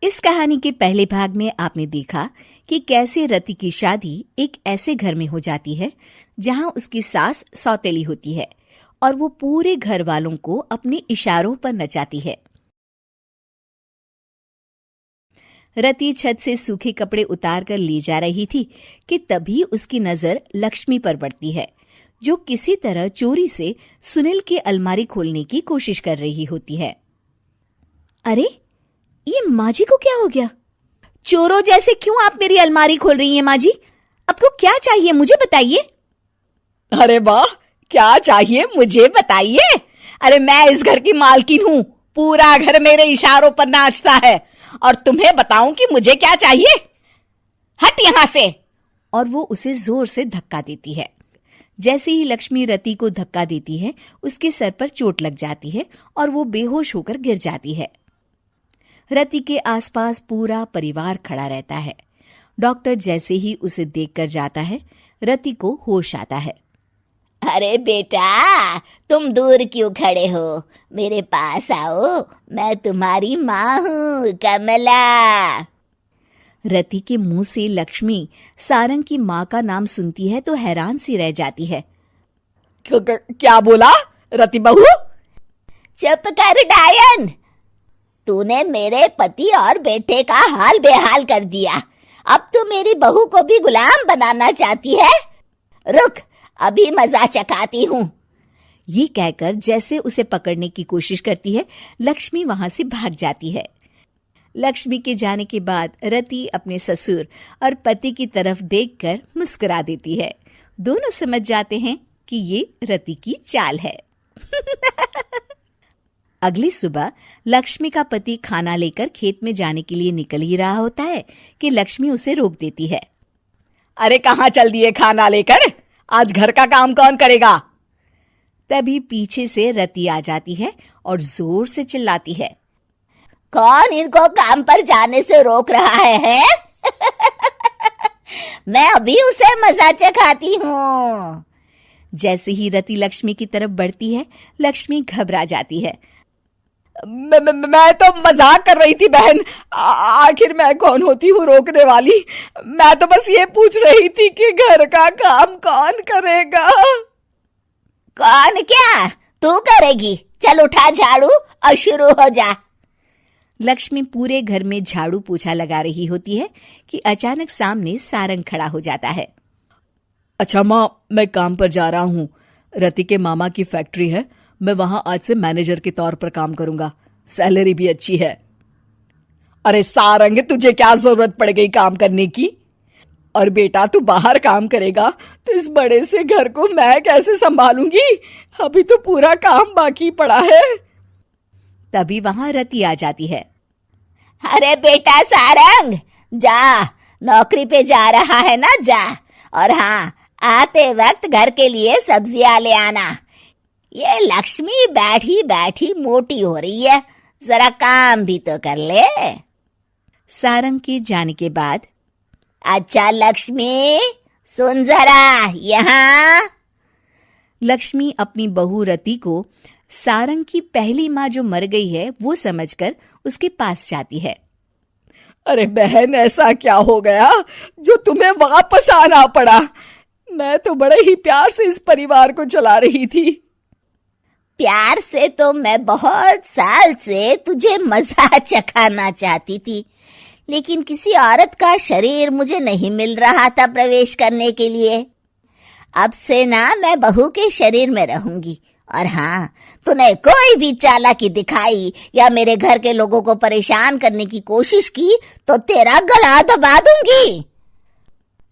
इस कहानी के पहले भाग में आपने देखा कि कैसे रति की शादी एक ऐसे घर में हो जाती है जहां उसकी सास सौतेली होती है और वो पूरे घर वालों को अपने इशारों पर नचाती है। रति छत से सूखे कपड़े उतार कर ले जा रही थी कि तभी उसकी नजर लक्ष्मी पर पड़ती है, जो किसी तरह चोरी से सुनील की अलमारी खोलने की कोशिश कर रही होती है। अरे, ये माँ जी को क्या हो गया? चोरों जैसे क्यों आप मेरी अलमारी खोल रही हैं माँ जी? आपको क्या चाहिए मुझे बताइए। अरे वाह, क्या चाहिए मुझे बताइए। अरे मैं इस घर की मालकिन हूँ, पूरा घर मेरे इशारों पर नाचता है और तुम्हें बताऊं कि मुझे क्या चाहिए? हट यहाँ से। और वो उसे जोर से धक्का देती है। जैसे ही लक्ष्मी रति को धक्का देती है, उसके सर पर चोट लग जाती है और वो बेहोश होकर गिर जाती है। रति के आसपास पूरा परिवार खड़ा रहता है। डॉक्टर जैसे ही उसे देखकर जाता है, रति को होश आता है। अरे बेटा, तुम दूर क्यों खड़े हो? मेरे पास आओ, मैं तुम्हारी माँ हूँ, कमला। रति के मुंह से लक्ष्मी सारंग की माँ का नाम सुनती है तो हैरान सी रह जाती है। क्या बोला रति बहू? चुप कर डायन, तूने मेरे पति और बेटे का हाल बेहाल कर दिया। अब तू मेरी बहू को भी गुलाम बनाना चाहती है? रुक, अभी मजा चखाती हूँ। ये कहकर जैसे उसे पकड़ने की कोशिश करती है, लक्ष्मी वहां से भाग जाती है। लक्ष्मी के जाने के बाद रति अपने ससुर और पति की तरफ देखकर मुस्कुरा देती है। दोनों समझ जाते हैं कि ये रति की चाल है। अगली सुबह लक्ष्मी का पति खाना लेकर खेत में जाने के लिए निकल ही रहा होता है कि लक्ष्मी उसे रोक देती है। अरे कहाँ चल दिए खाना लेकर? आज घर का काम कौन करेगा? तभी पीछे से रति आ जाती है और जोर से चिल्लाती है। कौन इनको काम पर जाने से रोक रहा है? मैं अभी उसे मजा चखाती हूँ। जैसे ही रति लक्ष्मी की तरफ बढ़ती है, लक्ष्मी घबरा जाती है। मैं तो मजाक कर रही थी बहन। आखिर मैं कौन होती हूँ रोकने वाली? मैं तो बस ये पूछ रही थी कि घर का काम कौन करेगा? कौन क्या? तू करेगी। चल उठा झाड़ू और शुरू हो जा। लक्ष्मी पूरे घर में झाड़ू पोछा लगा रही होती है कि अचानक सामने सारंग खड़ा हो जाता है। अच्छा माँ, मैं काम पर जा रहा हूँ। रति के मामा की फैक्ट्री है, मैं वहां आज से मैनेजर के तौर पर काम करूंगा। सैलरी भी अच्छी है। अरे सारंग, तुझे क्या जरूरत पड़ गई काम करने की? और बेटा, तू बाहर काम करेगा तो इस बड़े से घर को मैं कैसे संभालूंगी? अभी तो पूरा काम बाकी पड़ा है। तभी वहां रति आ जाती है। अरे बेटा सारंग, जा, नौकरी पे जा रहा है ना, जा। और हाँ, आते वक्त घर के लिए सब्जियां ले आना। ये लक्ष्मी बैठी बैठी मोटी हो रही है, जरा काम भी तो कर ले। सारंग के जाने के बाद, अच्छा लक्ष्मी, सुन जरा यहाँ। लक्ष्मी अपनी बहू रति को सारंग की पहली माँ जो मर गई है वो समझकर उसके पास जाती है। अरे बहन, ऐसा क्या हो गया जो तुम्हें वापस आना पड़ा? मैं तो बड़े ही प्यार से इस परिवार को चला रही थी। प्यार से तो मैं बहुत साल से तुझे मजा चखाना चाहती थी, लेकिन किसी औरत का शरीर मुझे नहीं मिल रहा था प्रवेश करने के लिए। अब से ना मैं बहू के शरीर में रहूंगी। और हाँ, तूने कोई भी चालाकी दिखाई या मेरे घर के लोगों को परेशान करने की कोशिश की तो तेरा गला दबा दूंगी।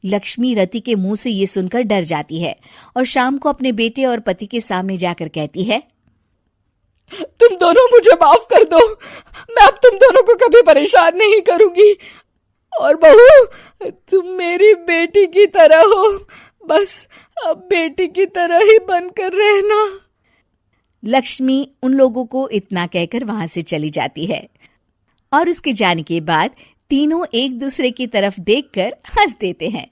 लक्ष्मी रति के मुंह से ये सुनकर डर जाती है और शाम को अपने बेटे और पति के सामने जाकर कहती है, तुम दोनों मुझे माफ कर दो। मैं अब तुम दोनों को कभी परेशान नहीं करूंगी। और बहू, तुम मेरी बेटी की तरह हो, बस अब बेटी की तरह ही बनकर रहना। लक्ष्मी उन लोगों को इतना कहकर वहां से चली जाती है और उसके जाने के बाद तीनों एक दूसरे की तरफ देखकर हंस देते हैं।